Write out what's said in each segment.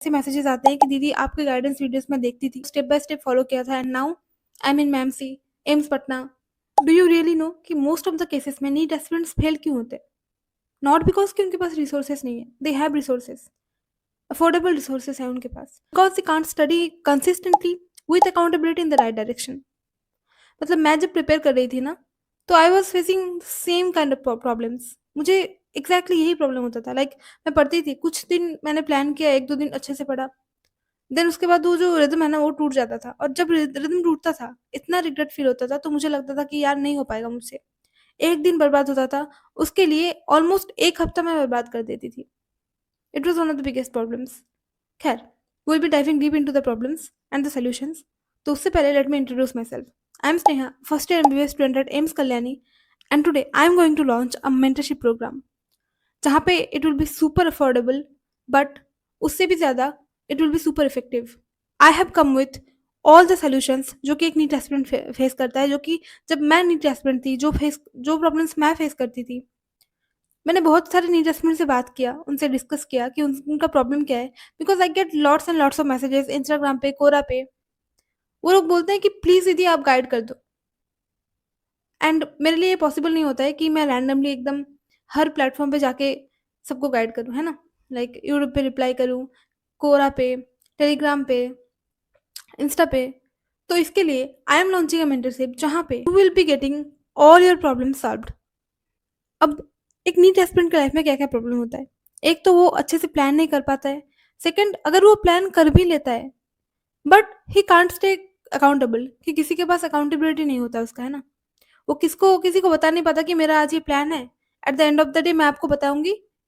ऐसे मैसेजेस आते हैं कि दीदी आपके गाइडेंस वीडियोस में देखती थी, स्टेप बाय स्टेप फॉलो किया था, and now I am in मैमसी AIIMS Patna. Do you really know कि मोस्ट ऑफ द केसेस में नीट एस्पिरेंट्स फेल क्यों होते हैं? नॉट बिकॉज कि उनके पास रिसोर्सेस नहीं है, they have resources, affordable resources है उनके पास, because they can't study consistently with accountability in the right direction. मतलब मैं जब प्रिपेयर कर रही थी ना, तो I was facing same kind of problems. मुझे यही प्रॉब्लम होता था। मैं पढ़ती थी, कुछ दिन मैंने प्लान किया, एक दो दिन अच्छे से पढ़ा, देन उसके बाद वो जो रिदम है ना वो टूट जाता था, और जब रिदम टूटता था इतना रिग्रेट फील होता था, तो मुझे लगता था कि यार नहीं हो पाएगा मुझसे। एक दिन बर्बाद होता था, उसके लिए ऑलमोस्ट एक हफ्ता मैं बर्बाद कर देती थी। It was one of the biggest problems. खैर, will be diving deep into the problems and the solutions. तो उससे पहले let me introduce myself. I am Sneha, first year MBBS student at AIIMS Kalyani, and today I am going to launch a mentorship program, जहाँ पे it will be super affordable, but उससे भी ज़्यादा it will be super effective. I have come with all the solutions जो कि एक NEET aspirant face करता है, जो कि जब मैं नीट एस्पिरेंट थी, जो प्रॉब्लम्स मैं फेस करती थी, मैंने बहुत सारे नीट एस्पिरेंट से बात किया, उनसे डिस्कस किया कि उनका प्रॉब्लम क्या है। Because I get lots and lots of messages Instagram पे, कोरा पे। वो लोग बोलते हैं कि प्लीज़ दीदी आप गाइड कर दो, एंड मेरे लिए ये पॉसिबल नहीं होता है कि मैं रैंडमली एकदम हर प्लेटफॉर्म पे जाके सबको गाइड करूँ, है ना? यूट्यूब पे रिप्लाई करूँ, कोरा पे, टेलीग्राम पे, इंस्टा पे। तो इसके लिए I am launching a mentorship जहाँ पे you will be getting all your problem solved. अब एक नीट एस्पिरेंट के लाइफ में क्या क्या प्रॉब्लम होता है? एक तो वो अच्छे से प्लान नहीं कर पाता है। सेकंड, अगर वो प्लान कर भी लेता है, but he can't stay accountable, कि किसी के पास अकाउंटेबिलिटी नहीं होता उसका, है ना? वो किसी को बता नहीं पाता कि मेरा आज ये प्लान है। Eight the end of the day मैं आपको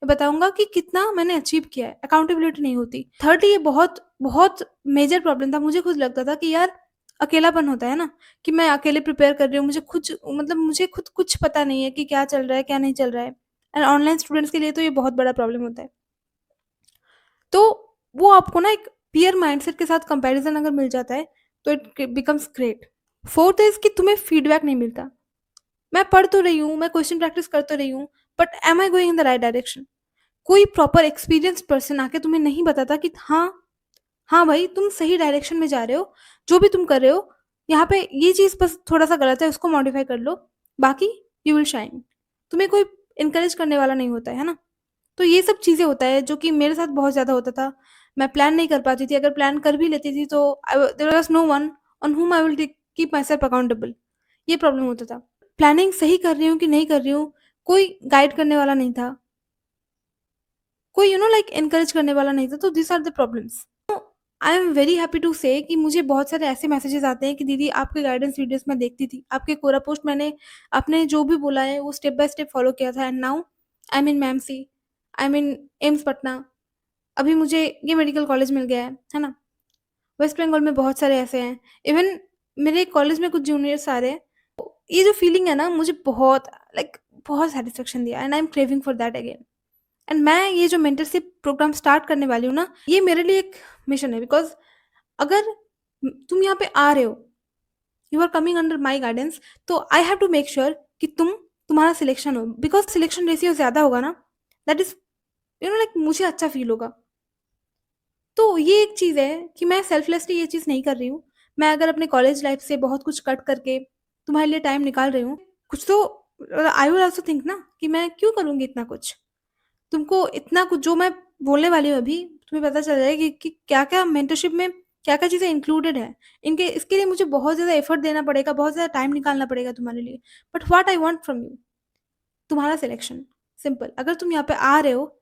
बताऊंगा कि कितना मैंने अचीव किया है। अकाउंटेबिलिटी नहीं होती। थर्डली, ये बहुत बहुत मेजर प्रॉब्लम था। मुझे खुद लगता था कि यार अकेलापन होता है ना, कि मैं अकेले प्रिपेयर कर रही हूँ, मुझे खुद कुछ पता नहीं है कि क्या चल रहा है, क्या नहीं चल रहा है। एंड ऑनलाइन स्टूडेंट्स के लिए तो ये बहुत बड़ा प्रॉब्लम होता है। तो वो आपको ना एक पीयर माइंडसेट के साथ कंपैरिजन अगर मिल जाता है, तो it becomes great. Fourth is कि तुम्हें फीडबैक नहीं मिलता। मैं पढ़ तो रही हूँ, मैं क्वेश्चन प्रैक्टिस कर तो रही हूँ, but am I going in the right direction? कोई प्रॉपर एक्सपीरियंस पर्सन आके तुम्हें नहीं बताता कि हाँ, हाँ भाई तुम सही डायरेक्शन में जा रहे हो, जो भी तुम कर रहे हो, यहाँ पे ये चीज़ बस थोड़ा सा गलत है, उसको मॉडिफाई कर लो, बाकी यू विल शाइन। तुम्हें कोई इनकरेज करने वाला नहीं होता है ना? तो ये सब चीज़ें होता है जो कि मेरे साथ बहुत ज़्यादा होता था। मैं प्लान नहीं कर पाती थी, अगर प्लान कर भी लेती थी तो there was no one on whom I will keep myself accountable. ये प्रॉब्लम होता था। प्लानिंग सही कर रही हूँ कि नहीं कर रही हूँ, कोई गाइड करने वाला नहीं था, कोई एनकरेज करने वाला नहीं था। तो this are the problems. I am very happy to say कि मुझे बहुत सारे ऐसे मैसेजेस आते हैं कि दीदी आपके गाइडेंस वीडियोस में देखती थी, आपके कोरा पोस्ट मैंने, आपने जो भी बोला है वो स्टेप बाय स्टेप फॉलो किया था, and now I am in मैमसी, I am in AIIMS Patna. अभी मुझे ये मेडिकल कॉलेज मिल गया है ना? वेस्ट बंगाल में बहुत सारे ऐसे हैं। इवन मेरे कॉलेज में कुछ जूनियर्स आ रहे हैं। ये जो फीलिंग है ना, मुझे बहुत लाइक बहुत सेटिस्फेक्शन दिया, and I am craving for that again. And मैं ये जो मेंटरशिप प्रोग्राम स्टार्ट करने वाली हूँ ना, ये मेरे लिए एक मिशन है। बिकॉज अगर तुम यहाँ पे आ रहे हो, you are coming under my guidance, तो I have to make sure कि तुम्हारा सिलेक्शन हो। बिकॉज सिलेक्शन रेशियो ज़्यादा होगा ना, दैट इज मुझे अच्छा फील होगा। तो ये एक चीज़ है कि मैं सेल्फलेसली ये चीज़ नहीं कर रही हूँ। मैं अगर अपने कॉलेज लाइफ से बहुत कुछ कट करके तुम्हारे लिए टाइम निकाल रही हूँ, कुछ तो आई विल ऑल्सो थिंक ना कि मैं क्यों करूँगी इतना कुछ। तुमको इतना कुछ जो मैं बोलने वाली हूँ अभी, तुम्हें पता चल जाएगा कि क्या-क्या मेंटरशिप में क्या-क्या चीज़ें इंक्लूडेड है। इनके इसके लिए मुझे बहुत ज़्यादा एफर्ट देना पड़ेगा, बहुत ज़्यादा टाइम निकालना पड़ेगा तुम्हारे लिए। But what I want from you, तुम्हारा सिलेक्शन। सिंपल। अगर तुम यहाँ पे आ रहे हो,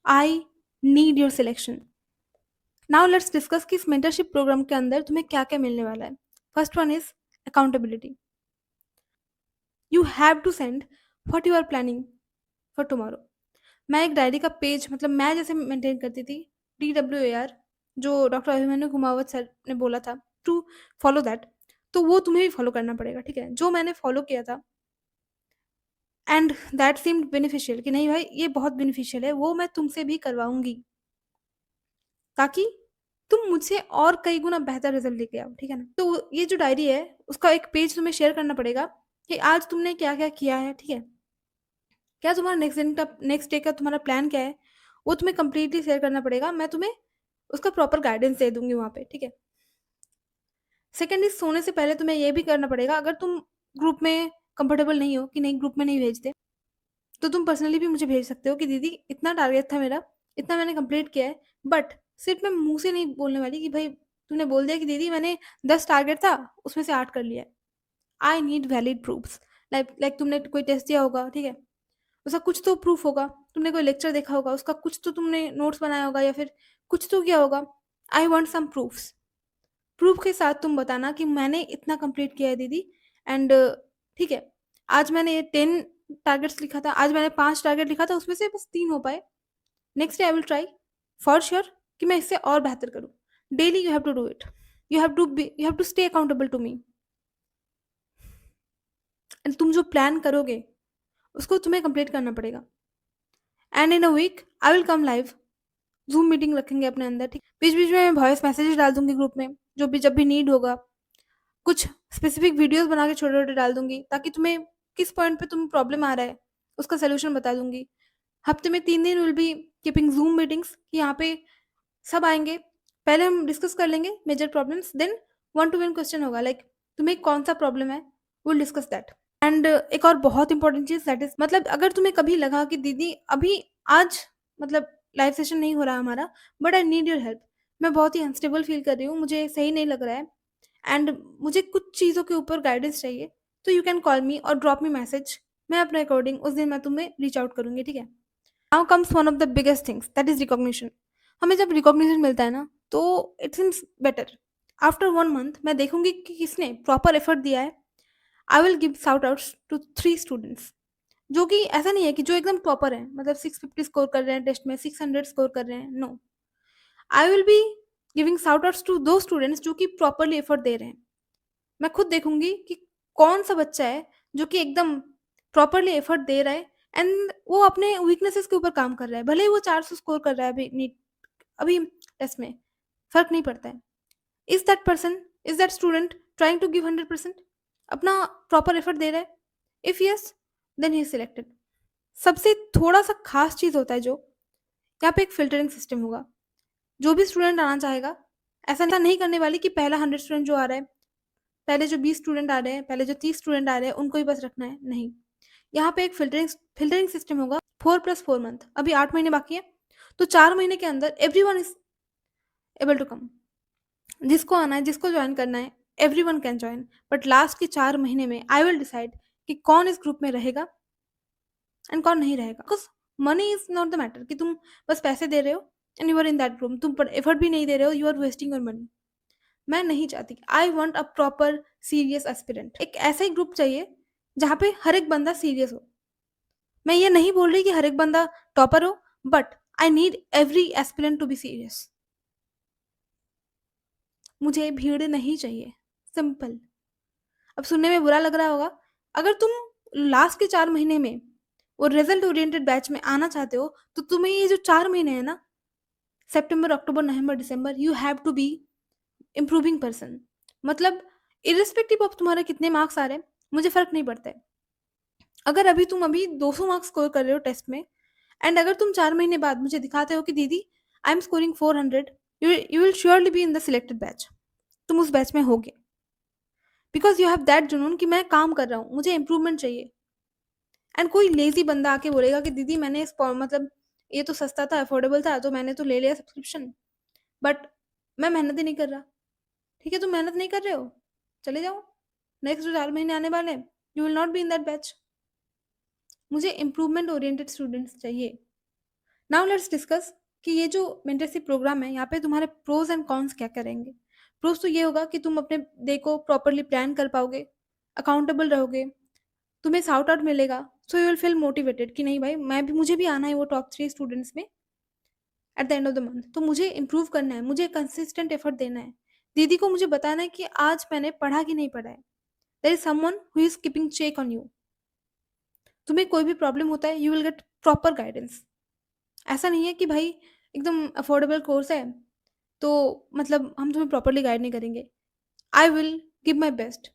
I need your selection. Now let's discuss कि इस मेंटरशिप प्रोग्राम के अंदर तुम्हें क्या-क्या मिलने वाला है। First one is accountability. You have to send what you are planning for tomorrow. मैं एक डायरी का पेज, मैं जैसे मेंटेन करती थी, DWAR, जो डॉक्टर अभिमन्यु कुमावत सर ने बोला था टू फॉलो दैट, तो वो तुम्हें भी फॉलो करना पड़ेगा, ठीक है? जो मैंने फॉलो किया था, एंड दैट सीम्ड बेनिफिशियल, कि नहीं भाई ये बहुत बेनिफिशियल है, वो मैं तुमसे भी करवाऊंगी, ताकि तुम मुझसे और कई गुना बेहतर रिजल्ट लेके आओ, ठीक है ना? तो ये जो डायरी है, उसका एक पेज तुम्हें शेयर करना पड़ेगा कि आज तुमने क्या क्या किया है, ठीक है? क्या तुम्हारा नेक्स्ट डे का तुम्हारा प्लान क्या है, वो तुम्हें कंप्लीटली शेयर करना पड़ेगा। मैं तुम्हें उसका प्रॉपर गाइडेंस दे दूँगी वहाँ पे, ठीक है? सेकंड इज़ सोने से पहले तुम्हें ये भी करना पड़ेगा, अगर तुम ग्रुप में कंफर्टेबल नहीं हो कि नहीं ग्रुप में नहीं भेजते, तो तुम पर्सनली भी मुझे भेज सकते हो कि दीदी इतना टारगेट था मेरा, इतना मैंने कंप्लीट किया है, बट सिर्फ़ मैं मुँह से नहीं बोलने वाली कि भाई तूने बोल दिया कि दीदी मैंने 10 टारगेट था, उसमें से 8 कर लिया है। I need valid proofs. Like तुमने कोई टेस्ट दिया होगा, ठीक है? उसका कुछ तो प्रूफ होगा, तुमने कोई लेक्चर देखा होगा, उसका कुछ तो तुमने नोट्स बनाया होगा या फिर कुछ तो किया होगा। I want some proofs. Proof के साथ तुम बताना कि मैंने इतना कंप्लीट किया है दीदी एंड ठीक है, आज मैंने ये 10 टारगेट्स लिखा था, आज मैंने 5 टारगेट लिखा था, उसमें से बस 3 हो पाए। Next day I will try for sure कि मैं इससे और बेहतर करूँ। Daily you have to do it. You have to stay accountable to me and तुम जो प्लान करोगे, उसको तुम्हें कंप्लीट करना पड़ेगा। And in a week I will come live, Zoom meeting रखेंगे अपने अंदर, ठीक? बीच-बीच में मैं वॉइस मैसेजेस डाल दूँगी ग्रुप में, जो भी जब भी नीड होगा। कुछ स्पेसिफिक वीडियोज़ बना के छोटे-छोटे डाल दूँगी, ताकि तुम्हें किस पॉइंट पे तुम्हें प्रॉब्लम आ रहा है, उसका सॉल्यूशन बता दूँगी। हफ्ते में 3 दिन will be keeping zoom meetings कि यहाँ पे सब आएँगे। पहले हम डिस्कस कर लेंगे major problems, then one to one question होगा लाइक तुम्हें कौन-सा प्रॉब्लम है, we will discuss that. And एक और बहुत इंपॉर्टेंट चीज़ दैट इज़ मतलब अगर तुम्हें कभी लगा कि दीदी अभी आज मतलब लाइव सेशन नहीं हो रहा हमारा, but I need your help, मैं बहुत ही अनस्टेबल फ़ील कर रही हूँ, मुझे सही नहीं लग रहा है एंड मुझे कुछ चीज़ों के ऊपर गाइडेंस चाहिए, तो यू कैन कॉल मी और ड्रॉप मी मैसेज। मैं अपने अकॉर्डिंग उस दिन मैं तुम्हें रीच आउट करूँगी, ठीक है? Now comes one of the biggest things that is recognition. हमें जब रिकॉग्निशन मिलता है ना, तो it seems better. After 1 month मैं देखूँगी कि किसने प्रॉपर एफर्ट दिया है। I will give shout outs to 3 students, जो कि ऐसा नहीं है कि जो एकदम टॉपर हैं, मतलब 650 स्कोर कर रहे हैं टेस्ट में, 600 स्कोर कर रहे हैं, no. I will be giving shout outs to दो स्टूडेंट्स जो कि प्रॉपरली एफर्ट दे रहे हैं। मैं खुद देखूँगी कि कौन-सा बच्चा है जो कि एकदम प्रॉपरली एफर्ट दे रहा है एंड वो अपने वीकनेसेस के ऊपर काम कर रहा है। भले ही वो 400 स्कोर कर रहा है अभी टेस्ट में, फ़र्क नहीं पड़ता है। Is that student trying to give 100%? अपना प्रॉपर एफर्ट दे रहा है? If yes, then he is selected. सबसे थोड़ा-सा ख़ास चीज़ होता है जो, यहाँ पे एक फ़िल्टरिंग सिस्टम होगा। जो भी स्टूडेंट आना चाहेगा, ऐसा नहीं करने वाली कि पहला 100 स्टूडेंट जो आ रहा है, पहले जो 20 स्टूडेंट आ रहे हैं, पहले जो 30 स्टूडेंट आ रहे हैं, उनको ही बस रखना है, नहीं। यहाँ पे एक फ़िल्टरिंग सिस्टम होगा, 4+4 मंथ, अभी 8 महीने बाकी हैं, तो 4 महीने के अंदर everyone is able to come. जिसको आना है, जिसको जॉइन करना है, everyone can join, but last के 4 महीने में आई विल डिसाइड कि कौन इस ग्रुप में रहेगा एंड कौन नहीं रहेगा। Because money is not the matter कि तुम बस पैसे दे रहे हो and you are in that group, तुम पर एफर्ट भी नहीं दे रहे हो, you are wasting your money. मैं नहीं चाहती। I want a proper serious aspirant. एक ऐसा ही ग्रुप चाहिए जहाँ पे हर एक बंदा सीरियस हो। मैं ये नहीं बोल रही कि हर एक बंदा टॉपर हो, but I need every aspirant to be serious. मुझे भीड़ नहीं चाहिए, सिंपल। अब सुनने में बुरा लग रहा होगा, अगर तुम लास्ट के 4 महीने में वो रिजल्ट ओरिएंटेड बैच में आना चाहते हो, तो तुम्हें ये जो 4 महीने हैं ना, सितंबर, अक्टूबर, नवंबर, दिसंबर, you have to be improving person. मतलब इर्रिस्पेक्टिव ऑफ तुम्हारे कितने मार्क्स आ रहे हैं, मुझे फ़र्क नहीं पड़ता है। अगर अभी तुम 200 मार्क्स स्कोर कर रहे हो टेस्ट में एंड अगर तुम 4 महीने बाद मुझे दिखाते हो कि दीदी I am scoring 400, you will surely be in the selected batch. तुम उस बैच में होगे। बिकॉज़ यू हैव दैट जुनून कि मैं काम कर रहा हूँ, मुझे इम्प्रूवमेंट चाहिए। एंड कोई लेज़ी बंदा आके बोलेगा कि दीदी मैंने मतलब ये तो सस्ता था, अफोर्डेबल था, तो मैंने तो ले लिया सब्सक्रिप्शन, बट मैं मेहनत ही नहीं कर रहा। ठीक है, तुम मेहनत नहीं कर रहे हो, चले जाओ। नेक्स्ट जो 4 महीने आने वाले हैं, you will not be in that batch. मुझे इम्प्रूवमेंट ओरिएंटेड स्टूडेंट्स चाहिए। नाउ लेट्स डिस्कस कि ये जो मेंटरशिप प्रोग्राम है, यहाँ पे तुम्हारे प्रोज़ एंड कॉन्स क्या-क्या रहेंगे। प्रोज़ तो ये होगा कि तुम अपने डे को प्रॉपर्ली प्लान कर पाओगे, अकाउंटेबल रहोगे, तुम्हें शाउट आउट मिलेगा, so you will feel motivated कि नहीं भाई मैं भी मुझे भी आना है वो टॉप 3 स्टूडेंट्स में eight the end of the month. तो मुझे इम्प्रूव करना है, मुझे कंसिस्टेंट एफर्ट देना है। दीदी को मुझे बताना है कि आज मैंने पढ़ा कि नहीं पढ़ा है। There is someone who is keeping check on you. तुम्हें कोई भी प्रॉब्लम होता है, you will get proper guidance. ऐसा नहीं है कि भाई एकदम अफोर्डेबल कोर्स है, तो मतलब हम तुम्हें प्रॉपर्ली गाइड नहीं करेंगे। I will give my best.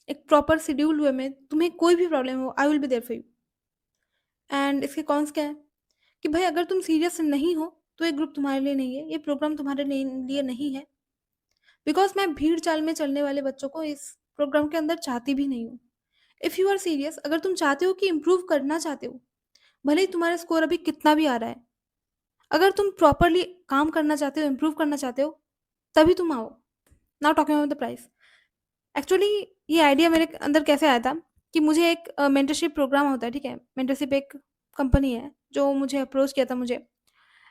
एक प्रॉपर शेड्यूल्ड वे में तुम्हें कोई भी प्रॉब्लम हो, I will be there for you. And इसके कॉन्स क्या हैं कि भाई अगर तुम सीरियस नहीं हो, तो ये ग्रुप तुम्हारे लिए नहीं है, ये प्रोग्राम तुम्हारे लिए नहीं है, बिकॉज मैं भीड़ चाल में चलने वाले बच्चों को इस प्रोग्राम के अंदर चाहती भी नहीं हूँ। इफ़ यू आर सीरियस, अगर तुम चाहते हो कि इम्प्रूव करना चाहते हो, भले ही तुम्हारा स्कोर अभी कितना भी आ रहा है, अगर तुम प्रॉपरली काम करना चाहते हो, इम्प्रूव करना चाहते हो, तभी तुम आओ। Now talking about the price, actually ये आइडिया मेरे अंदर कैसे आया था कि मुझे एक मेंटरशिप प्रोग्राम होता है, ठीक है, मेंटरशिप एक कंपनी है जो मुझे अप्रोच किया था मुझे,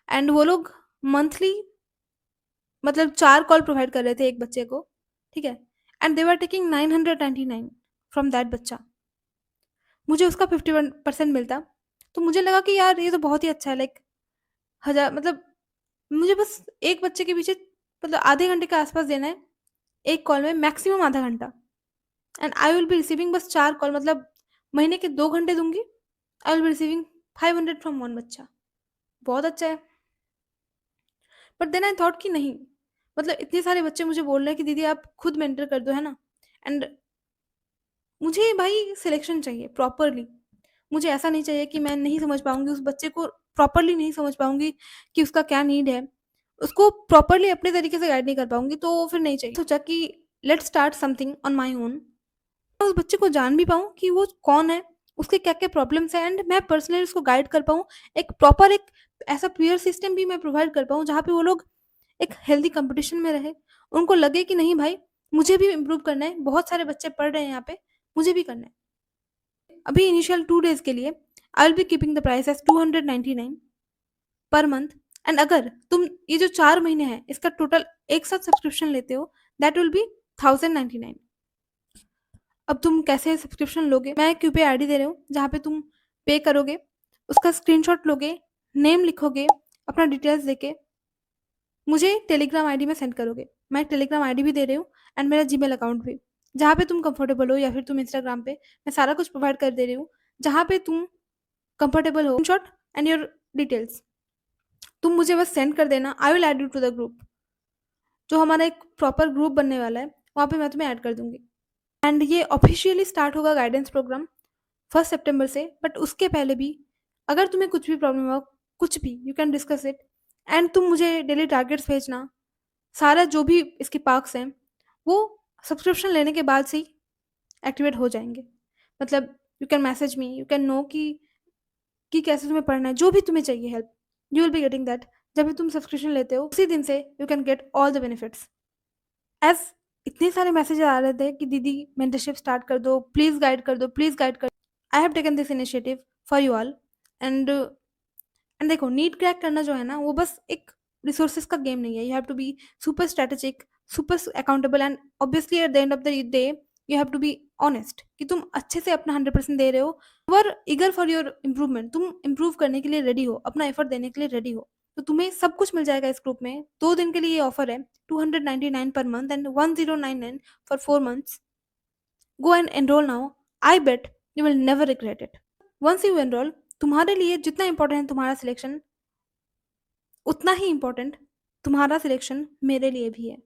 एंड वो लोग मंथली मतलब 4 कॉल प्रोवाइड कर रहे थे एक बच्चे को, ठीक है, and they were taking 999 from that बच्चा। मुझे उसका 51% मिलता, तो मुझे लगा कि यार ये तो बहुत ही अच्छा है, लाइक 1000 मतलब मुझे बस एक बच्चे के पीछे मतलब आधे घंटे के आसपास देना है, एक कॉल में मैक्सिमम आधा घंटा, and I will be receiving बस 4 कॉल, मतलब महीने के 2 घंटे दूँगी, आई will be receiving 500 from one बच्चा। बहुत अच्छा है। बट देन आई थॉट कि नहीं, मतलब इतने सारे बच्चे मुझे बोल रहे हैं कि दीदी आप खुद मेंटर कर दो, है ना? एंड मुझे भाई सिलेक्शन चाहिए प्रॉपरली। मुझे ऐसा नहीं चाहिए कि मैं नहीं समझ पाऊँगी उस बच्चे को, प्रॉपरली नहीं समझ पाऊँगी कि उसका क्या नीड है। उसको प्रॉपरली अपने तरीके से गाइड नहीं कर पाऊँगी, तो फिर नहीं चाहिए। सोचा कि let's start something on my own. उस बच्चे को जान भी पाऊँ कि वो कौन है, उसके क्या-क्या प्रॉब्लम्स हैं, एंड मैं पर्सनली उसको गाइड कर पाऊँ। एक प्रॉपर एक ऐसा पीयर सिस्टम भी मैं प्रोवाइड कर पाऊँ जहाँ पे वो लोग एक हेल्दी कंपटीशन में रहे। उनको लगे कि नहीं भाई, मुझे भी इम्प्रूव करना है, बहुत सारे बच्चे पढ़ रहे हैं यहाँ पे, मुझे भी करना है। अभी इनिशियल 2 डेज़ के लिए आई will B keeping the price as 299 पर मंथ, एंड अगर तुम ये जो 4 महीने हैं इसका टोटल एक साथ सब्सक्रिप्शन लेते हो, दैट विल बी 1099। अब तुम कैसे सब्सक्रिप्शन लोगे? मैं एक यूपीआई आईडी दे रही हूँ जहाँ पे तुम पे करोगे, उसका स्क्रीनशॉट लोगे, नेम लिखोगे, अपना डिटेल्स देके मुझे टेलीग्राम आईडी में सेंड करोगे। मैं टेलीग्राम आईडी भी दे रही हूँ एंड मेरा जीमेल अकाउंट भी, जहाँ पे तुम कंफर्टेबल हो, या फिर तुम इंस्टाग्राम पे, मैं सारा कुछ प्रोवाइड कर दे रही हूँ, जहाँ पे तुम कंफर्टेबल हो। स्क्रीनशॉट एंड योर डिटेल्स तुम मुझे बस सेंड कर देना, I will add you to the group. जो हमारा एक प्रॉपर ग्रुप बनने वाला है, वहाँ पे मैं तुम्हें ऐड कर दूँगी। एंड ये ऑफिशियली स्टार्ट होगा गाइडेंस प्रोग्राम 1 सितंबर से, बट उसके पहले भी अगर तुम्हें कुछ भी प्रॉब्लम हो, कुछ भी, you can discuss it, and तुम मुझे डेली टारगेट्स भेजना। सारा जो भी इसके पार्क्स हैं, वो सब्सक्रिप्शन लेने के बाद से ही एक्टिवेट हो जाएँगे। मतलब you can message me, you can know कि कैसे तुम्हें पढ़ना है, जो भी तुम्हें चाहिए help, you will be getting that. जब भी तुम सब्सक्रिप्शन लेते हो, उसी दिन से you can get all the benefits. As इतने सारे मैसेज आ रहे थे कि दीदी मेंटरशिप स्टार्ट कर दो, प्लीज़ गाइड कर दो, प्लीज़ गाइड कर। I have taken this initiative for you all, and देखो, नीट क्रैक करना जो है ना, वो बस एक रिसोर्सेज का गेम नहीं है। You have to be super strategic, super accountable, and obviously at the end of the day you have to be honest कि तुम अच्छे से अपना 100% दे रहे हो। You are eager for your improvement, तुम इम्प्रूव करने के लिए रेडी हो, अपना एफर्ट देने के लिए रेडी हो, तो तुम्हें सब कुछ मिल जाएगा इस ग्रुप में। 2 दिन के लिए ये ऑफर है, 299 पर month and 1099 for 4 months। Go and enrol now, I bet you will never regret it. Once you enrol, तुम्हारे लिए जितना इंपॉर्टेंट है तुम्हारा सिलेक्शन, उतना ही इम्पोर्टेंट तुम्हारा सिलेक्शन मेरे लिए भी है।